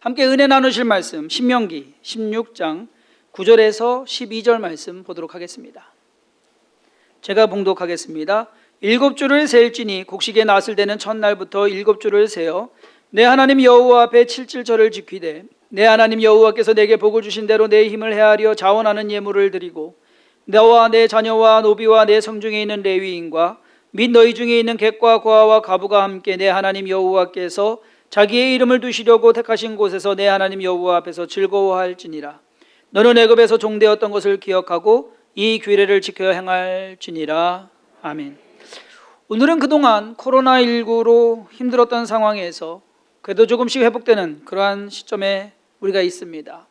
함께 은혜 나누실 말씀 신명기 16장 9절에서 12절 말씀 보도록 하겠습니다. 제가 봉독하겠습니다. 7주를 세일지니 곡식의 낫을 대는 첫날부터 7주를 세어 내 하나님 여호와 앞에 7질절을 지키되 내 하나님 여호와께서 내게 복을 주신 대로 내 힘을 헤아려 자원하는 예물을 드리고 너와 내 자녀와 노비와 내 성중에 있는 레위인과 및 너희 중에 있는 객과 고아와 과부가 함께 내 하나님 여호와께서 자기의 이름을 두시려고 택하신 곳에서 내 하나님 여호와 앞에서 즐거워할지니라. 너는 애굽에서 종되었던 것을 기억하고 이 규례를 지켜 행할지니라. 아멘. 오늘은 그동안 코로나19로 힘들었던 상황에서 그래도 조금씩 회복되는 그러한 시점에 우리가 있습니다.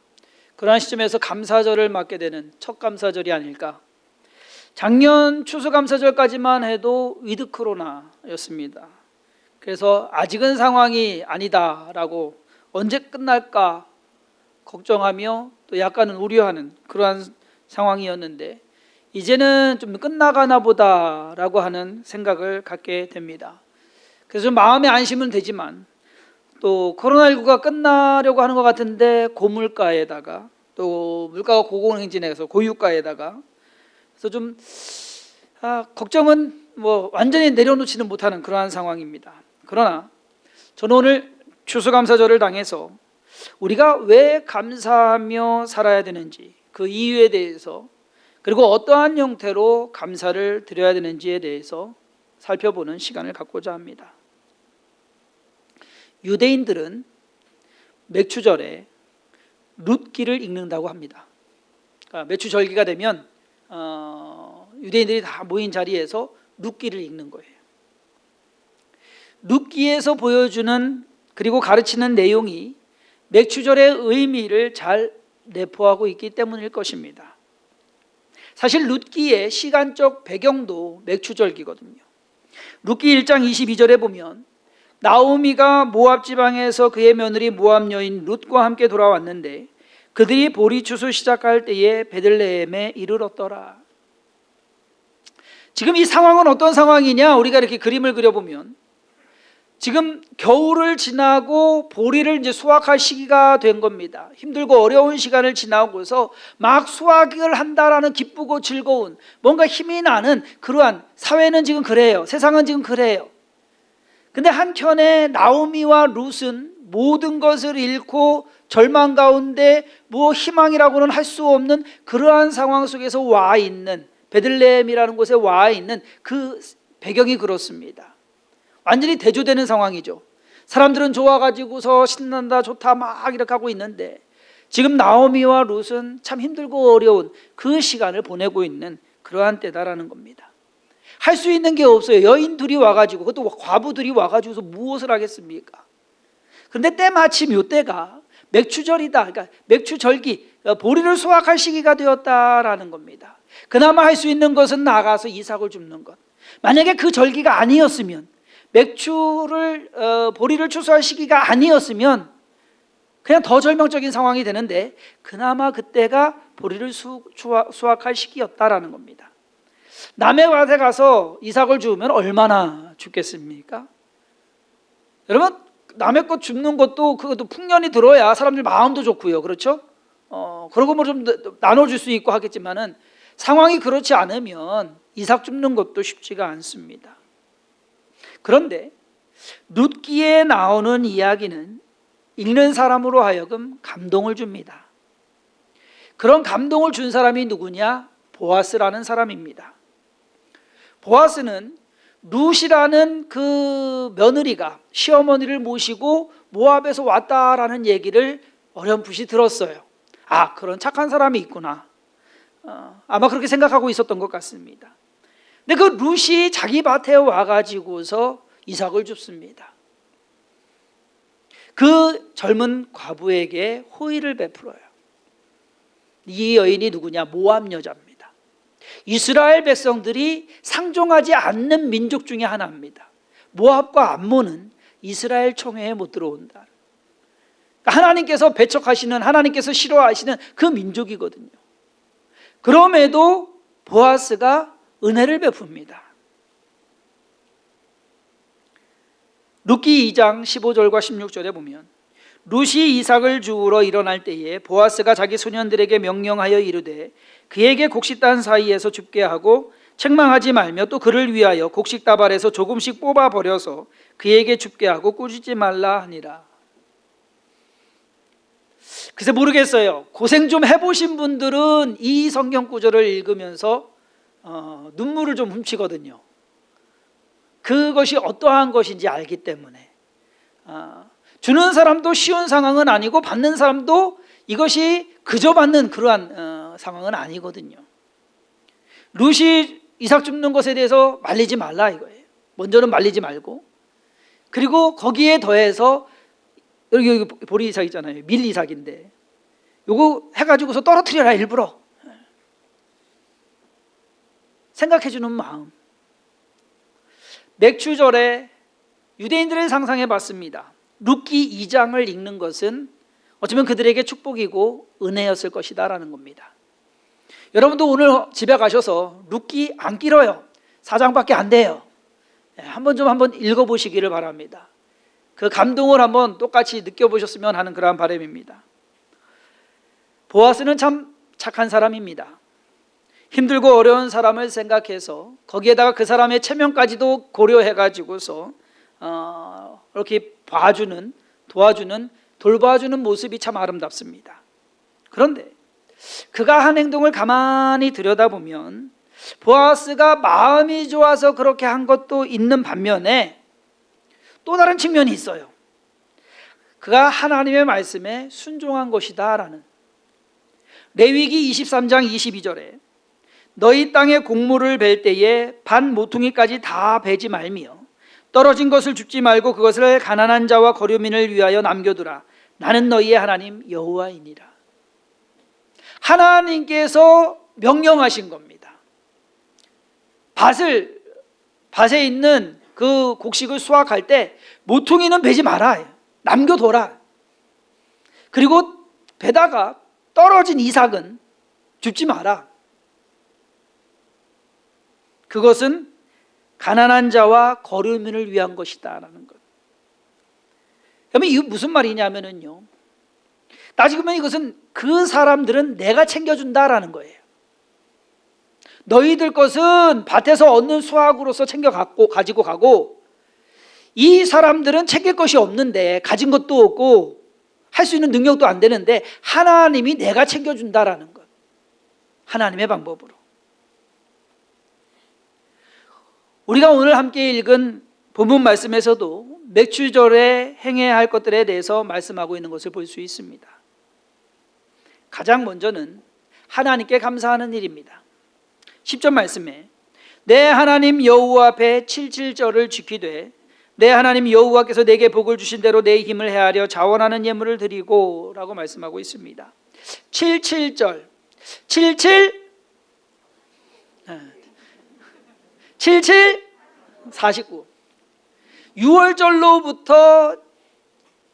그러한 시점에서 감사절을 맞게 되는 첫 감사절이 아닐까. 작년 추수감사절까지만 해도 위드 코로나였습니다. 그래서 아직은 상황이 아니다라고 언제 끝날까 걱정하며 또 약간은 우려하는 그러한 상황이었는데 이제는 좀 끝나가나 보다라고 하는 생각을 갖게 됩니다. 그래서 마음의 안심은 되지만 또 코로나19가 끝나려고 하는 것 같은데 고물가에다가 또 물가가 고공행진해서 고유가에다가 그래서 좀 걱정은 완전히 내려놓지는 못하는 그러한 상황입니다. 그러나 저는 오늘 추수감사절을 당해서 우리가 왜 감사하며 살아야 되는지 그 이유에 대해서 그리고 어떠한 형태로 감사를 드려야 되는지에 대해서 살펴보는 시간을 갖고자 합니다. 유대인들은 맥추절에 룻기를 읽는다고 합니다. 그러니까 맥추절기가 되면 유대인들이 다 모인 자리에서 룻기를 읽는 거예요. 룻기에서 보여주는 그리고 가르치는 내용이 맥추절의 의미를 잘 내포하고 있기 때문일 것입니다. 사실 룻기의 시간적 배경도 맥추절기거든요. 룻기 1장 22절에 보면 나오미가 모압 지방에서 그의 며느리 모압 여인 룻과 함께 돌아왔는데 그들이 보리 추수 시작할 때에 베들레헴에 이르렀더라. 지금 이 상황은 어떤 상황이냐? 우리가 이렇게 그림을 그려보면 지금 겨울을 지나고 보리를 이제 수확할 시기가 된 겁니다. 힘들고 어려운 시간을 지나고서 막 수확을 한다라는 기쁘고 즐거운 뭔가 힘이 나는 그러한 사회는 지금 그래요. 세상은 지금 그래요. 근데 한켠에 나오미와 룻은 모든 것을 잃고 절망 가운데 희망이라고는 할 수 없는 그러한 상황 속에서 와 있는 베들레헴이라는 곳에 와 있는 그 배경이 그렇습니다. 완전히 대조되는 상황이죠. 사람들은 좋아가지고서 신난다 좋다 막 이렇게 하고 있는데 지금 나오미와 룻은 참 힘들고 어려운 그 시간을 보내고 있는 그러한 때다라는 겁니다. 할 수 있는 게 없어요. 여인 둘이 와가지고 그것도 과부들이 와가지고서 무엇을 하겠습니까? 그런데 때마침 이때가 맥추절이다. 그러니까 맥추절기 보리를 수확할 시기가 되었다라는 겁니다. 그나마 할 수 있는 것은 나가서 이삭을 줍는 것. 만약에 그 절기가 아니었으면 보리를 추수할 시기가 아니었으면 그냥 더 절망적인 상황이 되는데 그나마 그때가 보리를 수확할 시기였다라는 겁니다. 남의 밭에 가서 이삭을 주우면 얼마나 줍겠습니까? 여러분 남의 것 줍는 것도 그것도 풍년이 들어야 사람들 마음도 좋고요. 그렇죠? 그러고 좀 나눠줄 수 있고 하겠지만은 상황이 그렇지 않으면 이삭 줍는 것도 쉽지가 않습니다. 그런데 룻기에 나오는 이야기는 읽는 사람으로 하여금 감동을 줍니다. 그런 감동을 준 사람이 누구냐? 보아스라는 사람입니다. 보아스는 룻이라는 그 며느리가 시어머니를 모시고 모압에서 왔다라는 얘기를 어렴풋이 들었어요. 그런 착한 사람이 있구나. 아마 그렇게 생각하고 있었던 것 같습니다. 근데 그 룻이 자기 밭에 와가지고서 이삭을 줍습니다. 그 젊은 과부에게 호의를 베풀어요. 이 여인이 누구냐? 모압 여자입니다. 이스라엘 백성들이 상종하지 않는 민족 중에 하나입니다. 모압과 암몬은 이스라엘 총회에 못 들어온다. 하나님께서 배척하시는, 하나님께서 싫어하시는 그 민족이거든요. 그럼에도 보아스가 은혜를 베풉니다. 룻기 2장 15절과 16절에 보면 룻이 이삭을 주우러 일어날 때에 보아스가 자기 소년들에게 명령하여 이르되 그에게 곡식 단 사이에서 줍게 하고 책망하지 말며 또 그를 위하여 곡식 다발에서 조금씩 뽑아 버려서 그에게 줍게 하고 꾸짖지 말라 하니라. 글쎄 모르겠어요. 고생 좀 해보신 분들은 이 성경 구절을 읽으면서 눈물을 좀 훔치거든요. 그것이 어떠한 것인지 알기 때문에. 주는 사람도 쉬운 상황은 아니고 받는 사람도 이것이 그저 받는 그러한 상황은 아니거든요. 룻이 이삭 줍는 것에 대해서 말리지 말라 이거예요. 먼저는 말리지 말고, 그리고 거기에 더해서 여기 보리 이삭 있잖아요. 밀 이삭인데 요거 해가지고서 떨어뜨려라 일부러. 생각해주는 마음. 맥추절에 유대인들을 상상해 봤습니다. 룻기 2장을 읽는 것은 어쩌면 그들에게 축복이고 은혜였을 것이다 라는 겁니다. 여러분도 오늘 집에 가셔서 룻기 안 길어요. 4장밖에 안 돼요. 한번 읽어보시기를 바랍니다. 그 감동을 한번 똑같이 느껴보셨으면 하는 그러한 바람입니다. 보아스는 참 착한 사람입니다. 힘들고 어려운 사람을 생각해서 거기에다가 그 사람의 체면까지도 고려해가지고서 이렇게 도와주는 돌봐주는 모습이 참 아름답습니다. 그런데 그가 한 행동을 가만히 들여다보면 보아스가 마음이 좋아서 그렇게 한 것도 있는 반면에 또 다른 측면이 있어요. 그가 하나님의 말씀에 순종한 것이다 라는. 레위기 23장 22절에 너희 땅에 곡물을 벨 때에 반 모퉁이까지 다 베지 말며 떨어진 것을 줍지 말고 그것을 가난한 자와 거류민을 위하여 남겨두라. 나는 너희의 하나님 여호와이니라. 하나님께서 명령하신 겁니다. 밭에 있는 그 곡식을 수확할 때 모퉁이는 베지 마라. 남겨둬라. 그리고 베다가 떨어진 이삭은 줍지 마라. 그것은 가난한 자와 거류민을 위한 것이다 라는 것. 그러면 이게 무슨 말이냐면요, 따지고 보면 이것은 그 사람들은 내가 챙겨준다라는 거예요. 너희들 것은 밭에서 얻는 수확으로서 가지고 가고, 이 사람들은 챙길 것이 없는데 가진 것도 없고 할 수 있는 능력도 안 되는데 하나님이 내가 챙겨준다라는 것. 하나님의 방법으로. 우리가 오늘 함께 읽은 본문 말씀에서도 맥추절에 행해야 할 것들에 대해서 말씀하고 있는 것을 볼 수 있습니다. 가장 먼저는 하나님께 감사하는 일입니다. 10절 말씀에 내 하나님 여호와 앞에 77절을 지키되 내 하나님 여호와께서 내게 복을 주신 대로 내 힘을 헤아려 자원하는 예물을 드리고 라고 말씀하고 있습니다. 77절 49 6월절로부터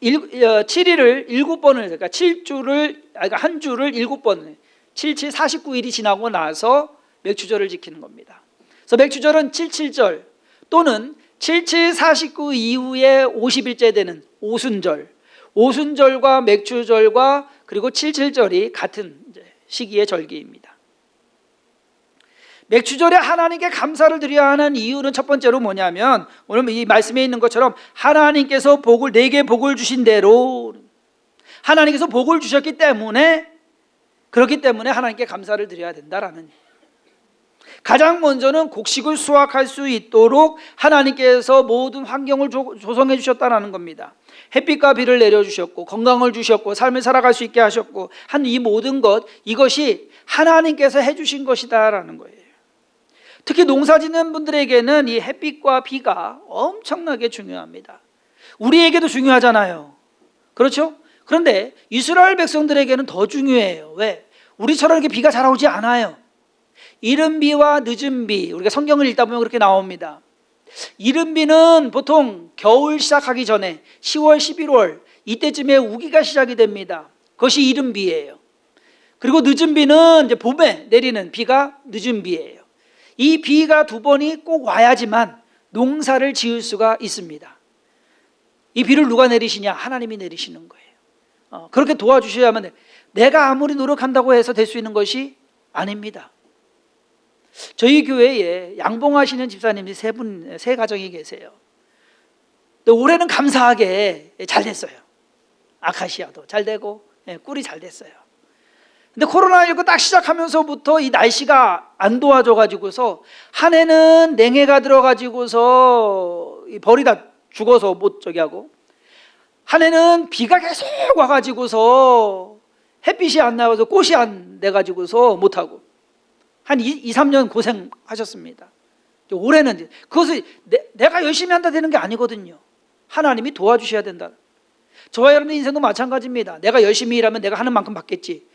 7일을 7번을, 그러니까 7주를, 한 주를 7번, 77, 49일이 지나고 나서 맥추절을 지키는 겁니다. 그래서 맥추절은 77절 또는 77, 49 이후에 50일째 되는 오순절과 맥추절과 그리고 77절이 같은 시기의 절기입니다. 맥추절에 하나님께 감사를 드려야 하는 이유는 첫 번째로 뭐냐면, 오늘 이 말씀에 있는 것처럼 하나님께서 내게 복을 주신 대로, 하나님께서 복을 주셨기 때문에, 그렇기 때문에 하나님께 감사를 드려야 된다라는. 가장 먼저는 곡식을 수확할 수 있도록 하나님께서 모든 환경을 조성해 주셨다는 겁니다. 햇빛과 비를 내려주셨고 건강을 주셨고 삶을 살아갈 수 있게 하셨고 한 이 모든 것, 이것이 하나님께서 해주신 것이다라는 거예요. 특히 농사 짓는 분들에게는 이 햇빛과 비가 엄청나게 중요합니다. 우리에게도 중요하잖아요. 그렇죠? 그런데 이스라엘 백성들에게는 더 중요해요. 왜? 우리처럼 이렇게 비가 잘 오지 않아요. 이른 비와 늦은 비, 우리가 성경을 읽다 보면 그렇게 나옵니다. 이른 비는 보통 겨울 시작하기 전에 10월, 11월 이때쯤에 우기가 시작이 됩니다. 그것이 이른 비예요. 그리고 늦은 비는 이제 봄에 내리는 비가 늦은 비예요. 이 비가 두 번이 꼭 와야지만 농사를 지을 수가 있습니다. 이 비를 누가 내리시냐? 하나님이 내리시는 거예요. 그렇게 도와주셔야만 돼. 내가 아무리 노력한다고 해서 될 수 있는 것이 아닙니다. 저희 교회에 양봉하시는 집사님이 세 가정이 계세요. 올해는 감사하게 잘 됐어요. 아카시아도 잘 되고 꿀이 잘 됐어요. 근데 코로나19 딱 시작하면서부터 이 날씨가 안 도와줘가지고서 한 해는 냉해가 들어가지고서 벌이 다 죽어서 못 저기 하고, 한 해는 비가 계속 와가지고서 햇빛이 안 나와서 꽃이 안 돼가지고서 못하고, 한 2-3년 고생하셨습니다. 올해는 그것을 내가 열심히 한다 되는 게 아니거든요. 하나님이 도와주셔야 된다. 저와 여러분의 인생도 마찬가지입니다. 내가 열심히 일하면 내가 하는 만큼 받겠지.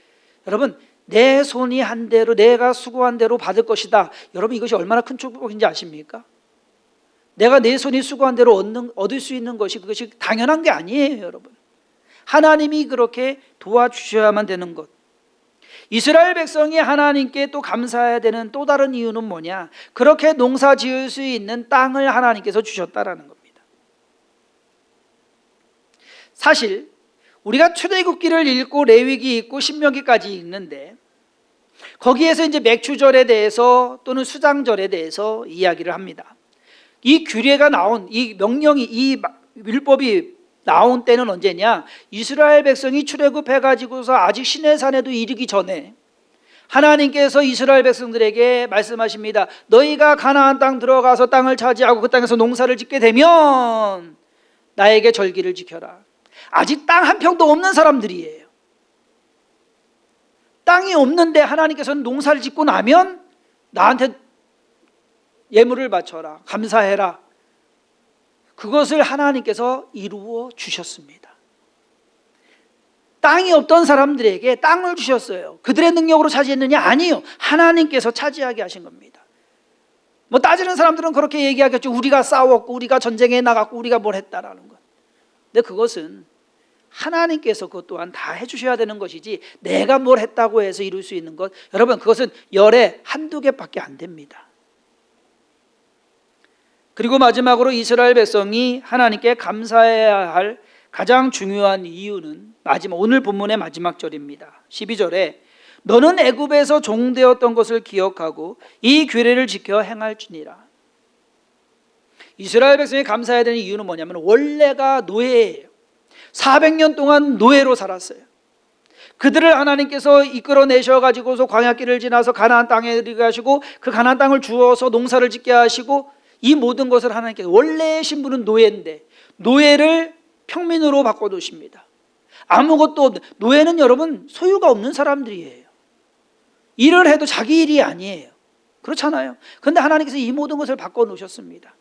여러분, 내 손이 한 대로 내가 수고한 대로 받을 것이다. 여러분, 이것이 얼마나 큰 축복인지 아십니까? 내가 내 손이 수고한 대로 얻을 수 있는 것이 그것이 당연한 게 아니에요, 여러분. 하나님이 그렇게 도와주셔야만 되는 것. 이스라엘 백성이 하나님께 또 감사해야 되는 또 다른 이유는 뭐냐? 그렇게 농사 지을 수 있는 땅을 하나님께서 주셨다라는 겁니다. 사실 우리가 출애굽기를 읽고 레위기 읽고 신명기까지 읽는데, 거기에서 이제 맥추절에 대해서 또는 수장절에 대해서 이야기를 합니다. 이 규례가 나온, 이 명령이, 이 율법이 나온 때는 언제냐? 이스라엘 백성이 출애굽해 가지고서 아직 시내산에도 이르기 전에 하나님께서 이스라엘 백성들에게 말씀하십니다. 너희가 가나안 땅 들어가서 땅을 차지하고 그 땅에서 농사를 짓게 되면 나에게 절기를 지켜라. 아직 땅 한 평도 없는 사람들이에요. 땅이 없는데 하나님께서는 농사를 짓고 나면 나한테 예물을 바쳐라, 감사해라. 그것을 하나님께서 이루어 주셨습니다. 땅이 없던 사람들에게 땅을 주셨어요. 그들의 능력으로 차지했느냐? 아니요. 하나님께서 차지하게 하신 겁니다. 뭐 따지는 사람들은 그렇게 얘기하겠죠. 우리가 싸웠고 우리가 전쟁에 나갔고 우리가 뭘 했다라는 것. 근데 그것은 하나님께서 그것 또한 다 해주셔야 되는 것이지, 내가 뭘 했다고 해서 이룰 수 있는 것, 여러분, 그것은 열에 한두 개밖에 안 됩니다. 그리고 마지막으로 이스라엘 백성이 하나님께 감사해야 할 가장 중요한 이유는 오늘 본문의 마지막 절입니다. 12절에 너는 애굽에서 종되었던 것을 기억하고 이 규례를 지켜 행할지니라. 이스라엘 백성이 감사해야 되는 이유는 뭐냐면, 원래가 노예예요. 400년 동안 노예로 살았어요. 그들을 하나님께서 이끌어내셔가지고서 광야길을 지나서 가나안 땅에 이르게 하시고, 그 가나안 땅을 주어서 농사를 짓게 하시고, 이 모든 것을 하나님께서, 원래의 신분은 노예인데 노예를 평민으로 바꿔놓으십니다. 아무것도 없는 노예는, 여러분, 소유가 없는 사람들이에요. 일을 해도 자기 일이 아니에요. 그렇잖아요. 그런데 하나님께서 이 모든 것을 바꿔놓으셨습니다.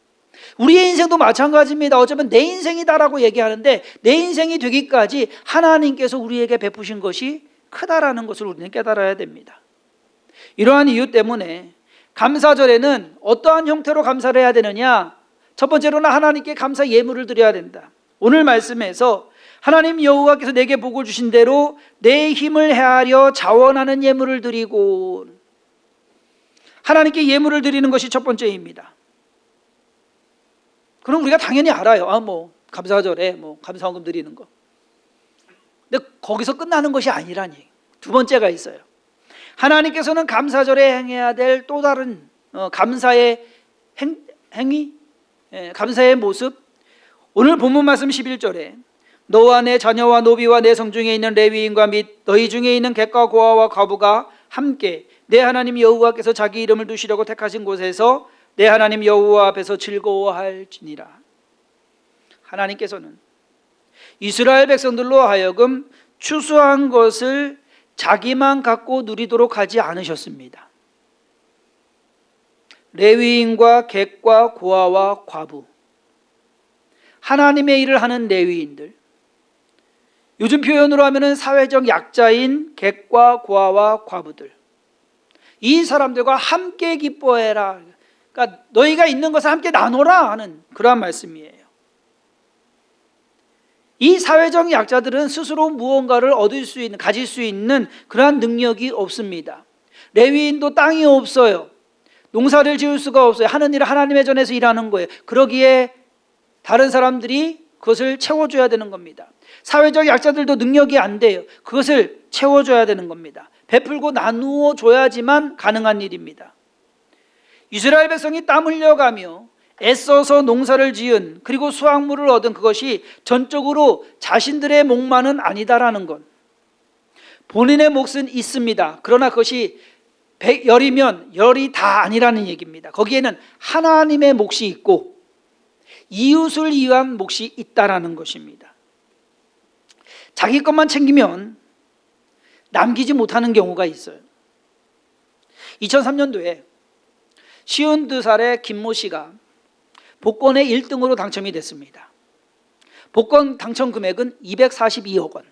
우리의 인생도 마찬가지입니다. 어쩌면 내 인생이다라고 얘기하는데, 내 인생이 되기까지 하나님께서 우리에게 베푸신 것이 크다라는 것을 우리는 깨달아야 됩니다. 이러한 이유 때문에 감사절에는 어떠한 형태로 감사를 해야 되느냐? 첫 번째로는 하나님께 감사 예물을 드려야 된다. 오늘 말씀에서 하나님 여호와께서 내게 복을 주신 대로 내 힘을 헤아려 자원하는 예물을 드리고, 하나님께 예물을 드리는 것이 첫 번째입니다. 그럼 우리가 당연히 알아요. 감사절에 감사헌금 드리는 거. 근데 거기서 끝나는 것이 아니라니. 두 번째가 있어요. 하나님께서는 감사절에 행해야 될 또 다른 감사의 행위, 감사의 모습. 오늘 본문 말씀 11절에 너와 내 자녀와 노비와 내 성중에 있는 레위인과 및 너희 중에 있는 객과 고아와 과부가 함께 내 하나님 여호와께서 자기 이름을 두시려고 택하신 곳에서 내 하나님 여호와 앞에서 즐거워할지니라. 하나님께서는 이스라엘 백성들로 하여금 추수한 것을 자기만 갖고 누리도록 하지 않으셨습니다. 레위인과 객과 고아와 과부, 하나님의 일을 하는 레위인들, 요즘 표현으로 하면은 사회적 약자인 객과 고아와 과부들, 이 사람들과 함께 기뻐해라. 그러니까 너희가 있는 것을 함께 나눠라 하는 그러한 말씀이에요. 이 사회적 약자들은 스스로 무언가를 가질 수 있는 그러한 능력이 없습니다. 레위인도 땅이 없어요. 농사를 지을 수가 없어요. 하는 일을 하나님의 전에서 일하는 거예요. 그러기에 다른 사람들이 그것을 채워줘야 되는 겁니다. 사회적 약자들도 능력이 안 돼요. 그것을 채워줘야 되는 겁니다. 베풀고 나누어 줘야지만 가능한 일입니다. 이스라엘 백성이 땀 흘려가며 애써서 농사를 지은 그리고 수확물을 얻은 그것이 전적으로 자신들의 몫만은 아니다라는 것. 본인의 몫은 있습니다. 그러나 그것이 100열이면 열이 다 아니라는 얘기입니다. 거기에는 하나님의 몫이 있고 이웃을 위한 몫이 있다라는 것입니다. 자기 것만 챙기면 남기지 못하는 경우가 있어요. 2003년도에 52살의 김모 씨가 복권에 1등으로 당첨이 됐습니다. 복권 당첨 금액은 242억 원.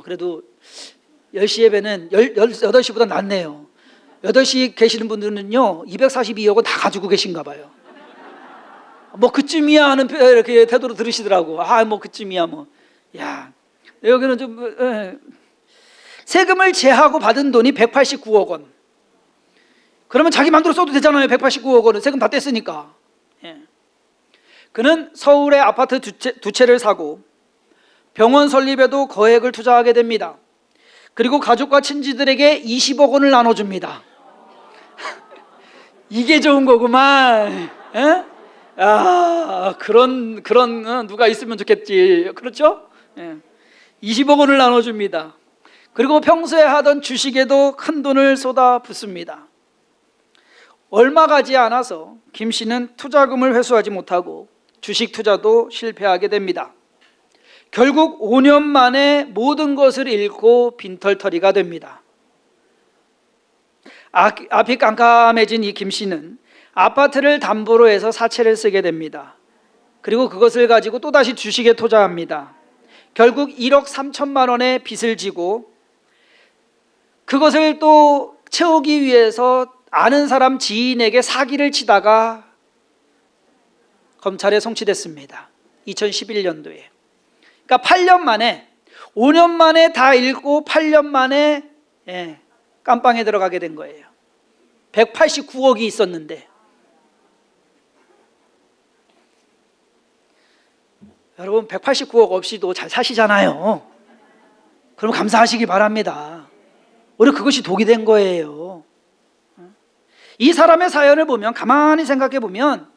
그래도 10시 예배는 8시보다 낫네요. 8시 계시는 분들은요 242억 원 다 가지고 계신가 봐요. 뭐 그쯤이야 하는 이렇게 태도로 들으시더라고. 뭐 그쯤이야 뭐. 야, 여기는 좀 세금을 제하고 받은 돈이 189억 원. 그러면 자기 마음대로 써도 되잖아요. 189억 원은 세금 다 뗐으니까. 그는 서울의 아파트 두 채를 사고 병원 설립에도 거액을 투자하게 됩니다. 그리고 가족과 친지들에게 20억 원을 나눠줍니다. 이게 좋은 거구만. 그런 누가 있으면 좋겠지. 그렇죠? 20억 원을 나눠줍니다. 그리고 평소에 하던 주식에도 큰 돈을 쏟아붓습니다. 얼마 가지 않아서 김 씨는 투자금을 회수하지 못하고 주식 투자도 실패하게 됩니다. 결국 5년 만에 모든 것을 잃고 빈털터리가 됩니다. 앞이 깜깜해진 이 김 씨는 아파트를 담보로 해서 사채를 쓰게 됩니다. 그리고 그것을 가지고 또다시 주식에 투자합니다. 결국 1억 3천만 원의 빚을 지고 그것을 또 채우기 위해서 아는 사람 지인에게 사기를 치다가 검찰에 송치됐습니다. 2011년도에. 그러니까 8년 만에 5년 만에 다 잃고 8년 만에 깜빵에 들어가게 된 거예요. 189억이 있었는데. 여러분 189억 없이도 잘 사시잖아요. 그럼 감사하시기 바랍니다. 우리 그것이 독이 된 거예요. 이 사람의 사연을 보면 가만히 생각해 보면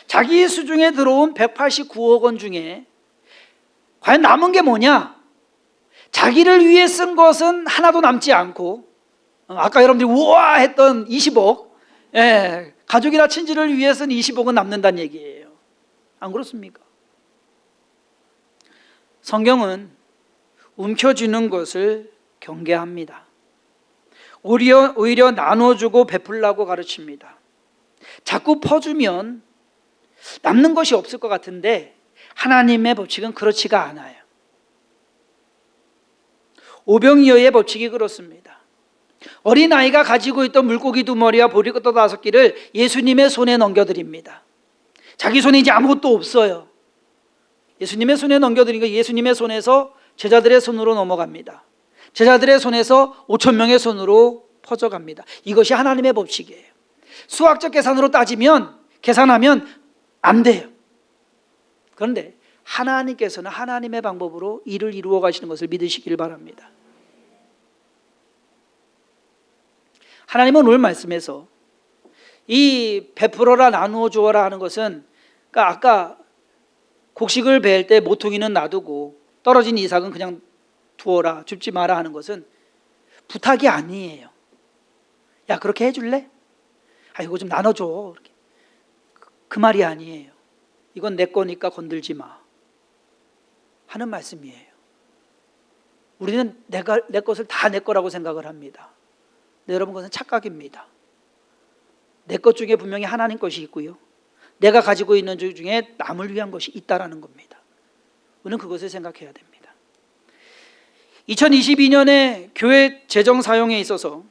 자기 수중에 들어온 189억 원 중에 과연 남은 게 뭐냐? 자기를 위해 쓴 것은 하나도 남지 않고 아까 여러분들이 우와 했던 20억 가족이나 친지를 위해 쓴 20억은 남는다는 얘기예요. 안 그렇습니까? 성경은 움켜쥐는 것을 경계합니다. 오히려 나눠주고 베풀라고 가르칩니다. 자꾸 퍼주면 남는 것이 없을 것 같은데 하나님의 법칙은 그렇지가 않아요. 오병이어의 법칙이 그렇습니다. 어린아이가 가지고 있던 물고기 2마리와 보리떡 5개를 예수님의 손에 넘겨드립니다. 자기 손에 이제 아무것도 없어요. 예수님의 손에 넘겨드리니까 예수님의 손에서 제자들의 손으로 넘어갑니다. 제자들의 손에서 5,000명의 손으로 퍼져갑니다. 이것이 하나님의 법칙이에요. 수학적 계산으로 따지면 계산하면 안 돼요. 그런데 하나님께서는 하나님의 방법으로 일을 이루어 가시는 것을 믿으시길 바랍니다. 하나님은 오늘 말씀에서 이 베풀어라 나누어 주어라 하는 것은 그러니까 아까 곡식을 베일 때 모퉁이는 놔두고 떨어진 이삭은 그냥 두어라 줍지 마라 하는 것은 부탁이 아니에요. 야 그렇게 해줄래? 이거 좀 나눠줘. 그 말이 아니에요. 이건 내 거니까 건들지 마 하는 말씀이에요. 우리는 내 것을 다 내 거라고 생각을 합니다. 근데 여러분 그것은 착각입니다. 내 것 중에 분명히 하나님 것이 있고요, 내가 가지고 있는 중에 남을 위한 것이 있다라는 겁니다. 우리는 그것을 생각해야 됩니다. 2022년에 교회 재정 사용에 있어서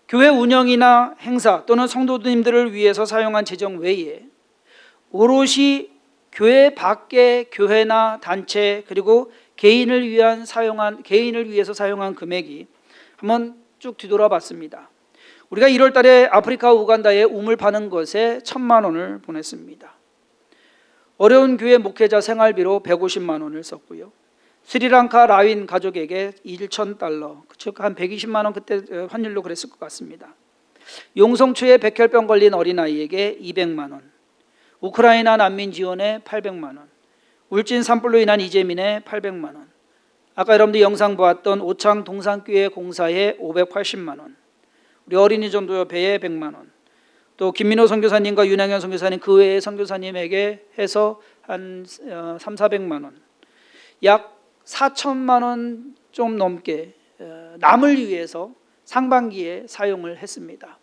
교회 운영이나 행사 또는 성도님들을 위해서 사용한 재정 외에 오롯이 교회 밖의 교회나 단체 그리고 개인을 위해서 사용한 금액이 한번 쭉 뒤돌아봤습니다. 우리가 1월 달에 아프리카 우간다에 우물 파는 것에 1,000만 원을 보냈습니다. 어려운 교회 목회자 생활비로 150만 원을 썼고요. 스리랑카 라윈 가족에게 1,000달러, 즉 한 120만 원, 그때 환율로 그랬을 것 같습니다. 용성초에 백혈병 걸린 어린아이에게 200만 원, 우크라이나 난민 지원에 800만 원, 울진 산불로 인한 이재민에 800만 원, 아까 여러분들 영상 보았던 오창 동산교회 공사에 580만 원, 우리 어린이 전도협회에 100만 원, 또 김민호 선교사님과 윤양현 선교사님 그 외의 선교사님에게 해서 한 3,400만 원, 약 4천만 원 좀 넘게 남을 위해서 상반기에 사용을 했습니다.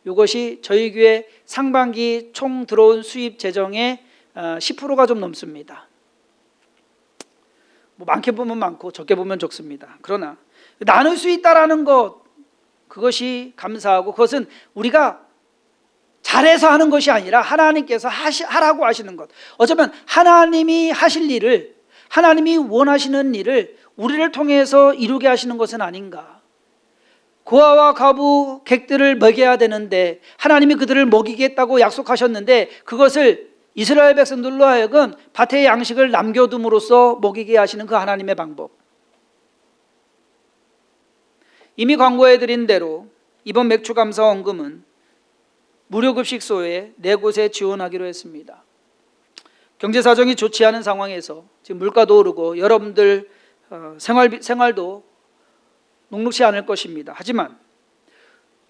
이것이 저희 교회 상반기 총 들어온 수입 재정의 10%가 좀 넘습니다. 뭐 많게 보면 많고 적게 보면 적습니다. 그러나 나눌 수 있다라는 것, 그것이 감사하고, 그것은 우리가 잘해서 하는 것이 아니라 하나님께서 하라고 하시는 것. 어쩌면 하나님이 하실 일을, 하나님이 원하시는 일을 우리를 통해서 이루게 하시는 것은 아닌가. 고아와 과부 객들을 먹여야 되는데 하나님이 그들을 먹이겠다고 약속하셨는데 그것을 이스라엘 백성들로 하여금 밭에 양식을 남겨둠으로써 먹이게 하시는 그 하나님의 방법. 이미 광고해드린 대로 이번 맥주감사원금은 무료급식소에 4곳에 지원하기로 했습니다. 경제사정이 좋지 않은 상황에서 지금 물가도 오르고 여러분들 생활도 녹록지 않을 것입니다. 하지만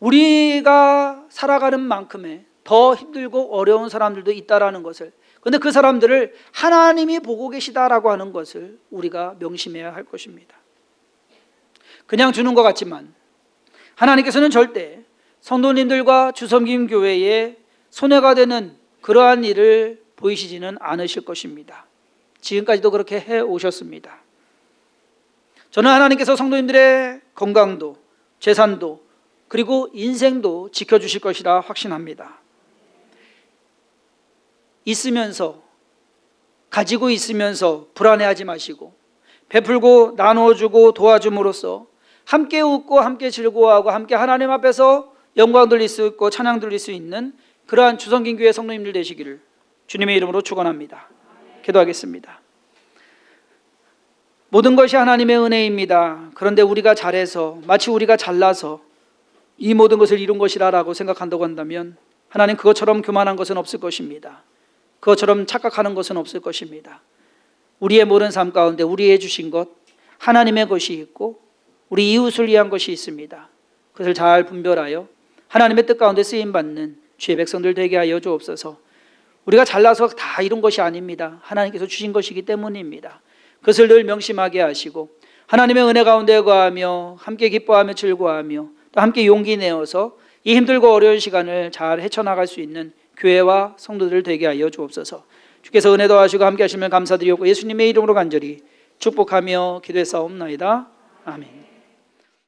우리가 살아가는 만큼의 더 힘들고 어려운 사람들도 있다라는 것을, 그런데 그 사람들을 하나님이 보고 계시다라고 하는 것을 우리가 명심해야 할 것입니다. 그냥 주는 것 같지만 하나님께서는 절대 성도님들과 주섬김 교회에 손해가 되는 그러한 일을 보이시지는 않으실 것입니다. 지금까지도 그렇게 해 오셨습니다. 저는 하나님께서 성도님들의 건강도, 재산도, 그리고 인생도 지켜주실 것이라 확신합니다. 있으면서, 가지고 있으면서 불안해하지 마시고, 베풀고 나눠주고 도와줌으로써 함께 웃고 함께 즐거워하고 함께 하나님 앞에서 영광 돌릴 수 있고 찬양 돌릴 수 있는 그러한 주성김교회 성도님들 되시기를 주님의 이름으로 축원합니다. 기도하겠습니다. 모든 것이 하나님의 은혜입니다. 그런데 우리가 잘해서, 마치 우리가 잘나서 이 모든 것을 이룬 것이라고 생각한다고 한다면 하나님, 그것처럼 교만한 것은 없을 것입니다. 그것처럼 착각하는 것은 없을 것입니다. 우리의 모든 삶 가운데 우리의 주신 것, 하나님의 것이 있고 우리 이웃을 위한 것이 있습니다. 그것을 잘 분별하여 하나님의 뜻 가운데 쓰임받는 주의 백성들 되게 하여 주옵소서. 우리가 잘나서 다 이룬 것이 아닙니다. 하나님께서 주신 것이기 때문입니다. 그것을 늘 명심하게 하시고 하나님의 은혜 가운데 거하며 함께 기뻐하며 즐거워하며 또 함께 용기 내어서 이 힘들고 어려운 시간을 잘 헤쳐나갈 수 있는 교회와 성도들 되게 하여 주옵소서. 주께서 은혜 더하시고 함께 하시면 감사드리고 예수님의 이름으로 간절히 축복하며 기도했사옵나이다. 아멘.